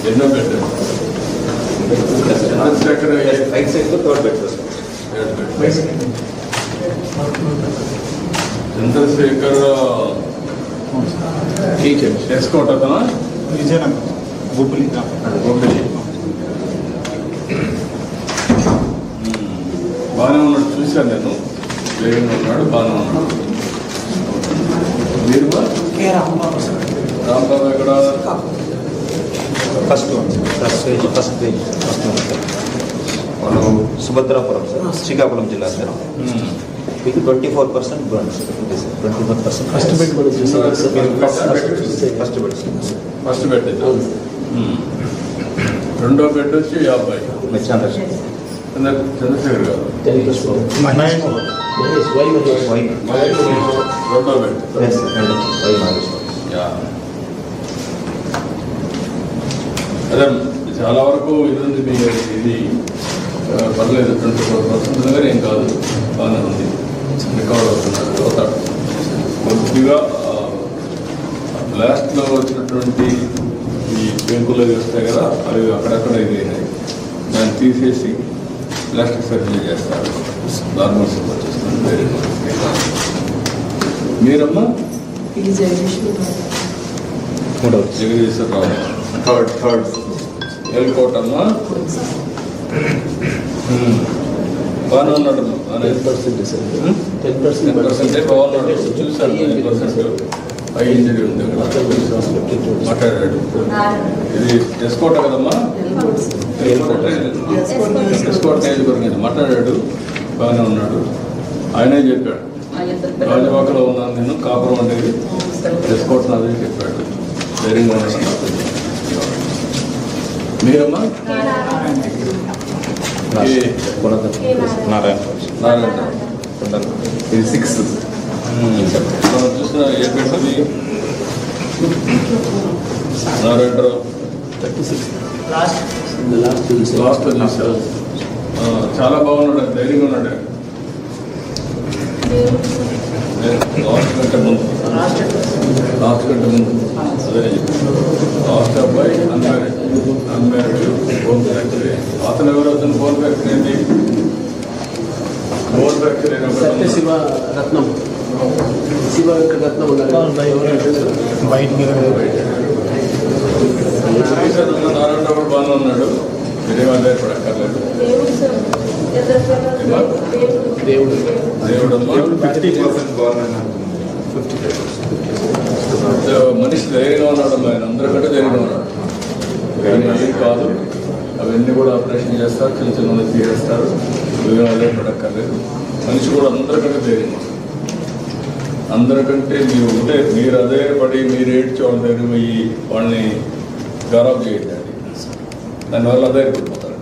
ఎన్నో బెడ్ చంద్రశేఖర్ ఎస్కోట్ అతనా బొబ్బిలి బాగానే ఉన్నాడు, చూశాను నేను. వేగంగా ఉన్నాడు, బాగానే ఉన్నాడు. మీరు రాంబాబు ఎక్కడ? మనం సుభద్రాపురం సార్, శ్రీకాకుళం జిల్లా సార్. మీకు 24% బాండ్ సార్. 24% ఫస్ట్ బెడ్ రెండో బెడ్ వచ్చి 50. చంద్రశేఖర్ గారు రెండో బెడ్. అదే చాలా వరకు ఇది ఉంది, మీ ఇది పర్లేదు. 24% దగ్గర ఏం కాదు, బాగానే ఉంది. రికవర్ అవుతున్నారు. అవుతాడు కొద్దిగా లాస్ట్లో వచ్చినటువంటి ఈ పెంకులు వస్తాయి కదా, అవి అక్కడక్కడ ఇది అయినాయి. దాన్ని తీసేసి ప్లాస్టిక్ సర్జరీ చేస్తారు. నార్మల్ సూప్ వచ్చేస్తుంది. వేరే మీరమ్మా జగదీశ్వరరావు థర్డ్ ఎల్కోట్ అమ్మా. బాగానే ఉన్నాడమ్మా, 10% బాగున్నాడు. చూశాను 10% హై ఇంజరీ ఉంది. మాట్లాడాడు. ఇది ఎస్కోట కదమ్మా, ఎస్కోట్ నియోజకవర్గం. మాట్లాడాడు, బాగానే ఉన్నాడు. ఆయనే చెప్పాడు, రాజవాకలో ఉన్నాను నేను, కాపురం ఉండేది, ఎస్కోట్ నాదని చెప్పాడు. ధైర్యంగా ఉన్నాడు. మీరమ్మా నారాయణ ఇది 6. మనం చూసిన ఏ పెట్టి నారాయణరావు లాస్ట్ చూసారు. చాలా బాగున్నాడు, ధైర్యంగా ఉన్నాడు. లాస్ట్ కంటే ముందు అదే లాస్ట్ అబ్బాయి అన్మ్యారీడ్ బోన్ ఫ్రాక్చర్. అతను ఎవరు? అతను బోన్ ఫ్రాక్చర్ ఏంటి? బోన్ ఫ్రాక్చర్ అయినప్పుడు శివరత్నం నారాయణరావు బాగానే ఉన్నాడు. మీరేం ఆధారపడక్కర్లేదు. దేవుడు 50% మనిషి ధైర్యంగా ఉన్నాడు. ఆయన అందరికంటే ధైర్యంగా ఉన్నాడు. కానీ ఏం కాదు, అవన్నీ కూడా ఆపరేషన్ చేస్తారు, చిన్న చిన్న తీసేస్తారు. నువ్వేం ఆధారపడక్కర్లేదు. మనిషి కూడా అందరికంటే ధైర్యంగా ఉన్నాడు. అందరికంటే మీరు ఉంటే మీరు అధైర్యపడి మీరు ఏడ్చేవాళ్ళ దగ్గర పోయి వాళ్ళని గౌరవం చేయండి. దానివల్ల అధైర్యపడిపోతారు.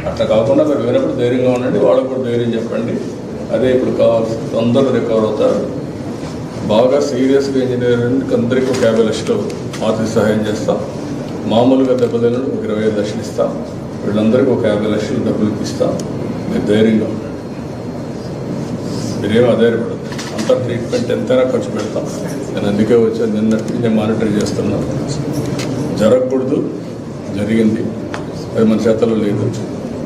అట్లా కాకుండా మీరు వినప్పుడు ధైర్యంగా ఉండండి, వాళ్ళకు కూడా ధైర్యం చెప్పండి. అదే ఇప్పుడు కావాల్సి అందరూ రికవర్ అవుతారు. బాగా సీరియస్గా ఇంజనీరింగ్కి అందరికీ ఒక 50 లక్షలు ఆర్థిక సహాయం చేస్తాం. మామూలుగా దెబ్బతినడు ఒక 25 లక్షలు ఇస్తాం. వీళ్ళందరికీ ఒక 50 లక్షలు డబ్బులు ఇస్తాం. మీరు ధైర్యంగా ఉండండి, మీరేమో అధైర్యపడదు. అంతా ట్రీట్మెంట్ ఎంతైనా ఖర్చు పెడతాం. నేను అందుకే వచ్చాను, నిన్నటి నేను మానిటర్ చేస్తున్నాను. జరగకూడదు, జరిగింది, అది మన చేతలో లేదు.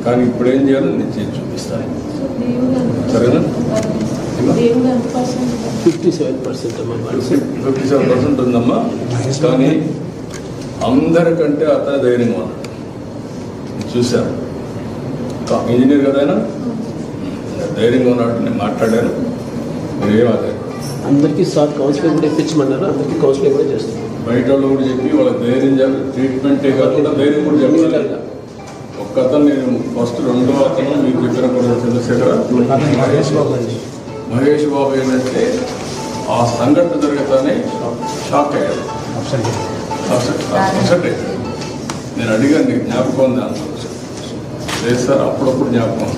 కానీ ఇప్పుడు ఏం చేయాలో నేను చేసి చూపిస్తాను. సరేనా? 57% ఉందమ్మా. కానీ అందరికంటే అతను ధైర్యంగా ఉన్నాడు. చూశాను, ఇంజనీర్ కదా ఆయన, ధైర్యంగా ఉన్నాడు. నేను మాట్లాడాను. మీరేం అదే అందరికీ సార్ కౌన్సిలింగ్ కూడా ఇప్పించమన్నారు. అందరికీ కౌన్సిలింగ్ కూడా చేస్తాం. బయట వాళ్ళు కూడా చెప్పి వాళ్ళకి ధైర్యం చెప్పి ట్రీట్మెంటే కాకుండా ధైర్యం కూడా చెప్పాలి. ఒక్క అతను నేను ఫస్ట్ రెండో అతను మీకు చెప్పిన కూడా చంద్రశేఖర మహేష్ బాబు ఏంటంటే ఆ సంఘటన జరగతానే షాక్ అయ్యాడు. అప్సెట్ నేను అడిగాను, నీకు జ్ఞాపకం ఉంది అంత? లేదు సార్, అప్పుడప్పుడు జ్ఞాపకం.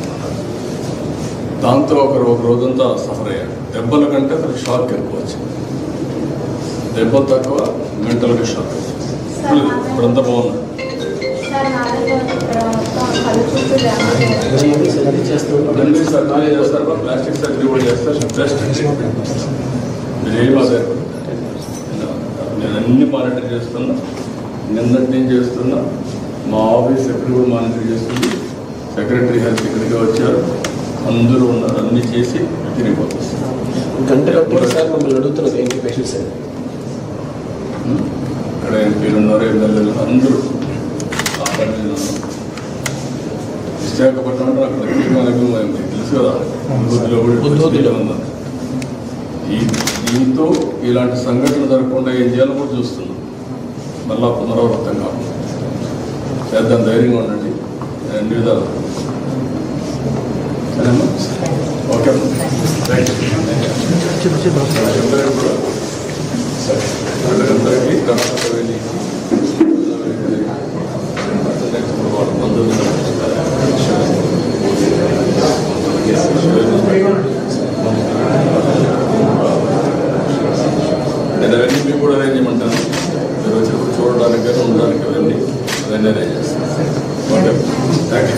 దాంతో ఒక రోజంతా సఫర్ అయ్యాడు. దెబ్బల కంటే అతనికి షాక్ ఎక్కువ వచ్చింది. దెబ్బలు తక్కువ, మెంటల్గా షాక్. ఇప్పుడంతా బాగున్నాడు. ప్లాస్టిక్ సర్జరీ కూడా చేస్తారు. మీరేం ఆధారపడతారు? నేను అన్ని మానిటర్ చేస్తున్నా, నిన్నటి నుంచి చేస్తున్నా. మా ఆఫీస్ సెక్రటరీ కూడా మానిటర్ చేస్తుంది. సెక్రటరీ హెల్త్ ఇక్కడికి వచ్చారు, అందరూ ఉన్నారు, అన్ని చేసి తిరిగిపోతుంది. గంట గంటకి సార్ మమ్మల్ని అడుగుతున్నారు ఏంటి పేషెంట్స్ అని. ఇక్కడ ఎంపీలు ఉన్నారు, ఎమ్మెల్యేలు అందరూ ఆ పని మీద ఉన్నారు. విశాఖపట్నం అంటే అక్కడ మీకు తెలుసు కదా, బుద్ధిలో ఉన్నారు. దీంతో ఇలాంటి సంఘటనలు జరగకుండా ఏం చేయాలో కూడా చూస్తున్నాం. మళ్ళా పునరావృతం కాకుండా చేద్దాం, ధైర్యంగా ఉండండి. అన్ని విధాలు సరేమ్మా, ఓకే థ్యాంక్ యూ. కూడా సరే అందరికీ కర్ణాటక వెళ్ళి నేను అవన్నీ మీకు కూడా అరేంజ్ చేయమంటాను. మీరు వచ్చినప్పుడు చూడడానికి కానీ ఉండడానికి అవన్నీ అరేంజ్ చేస్తాను. Okay thank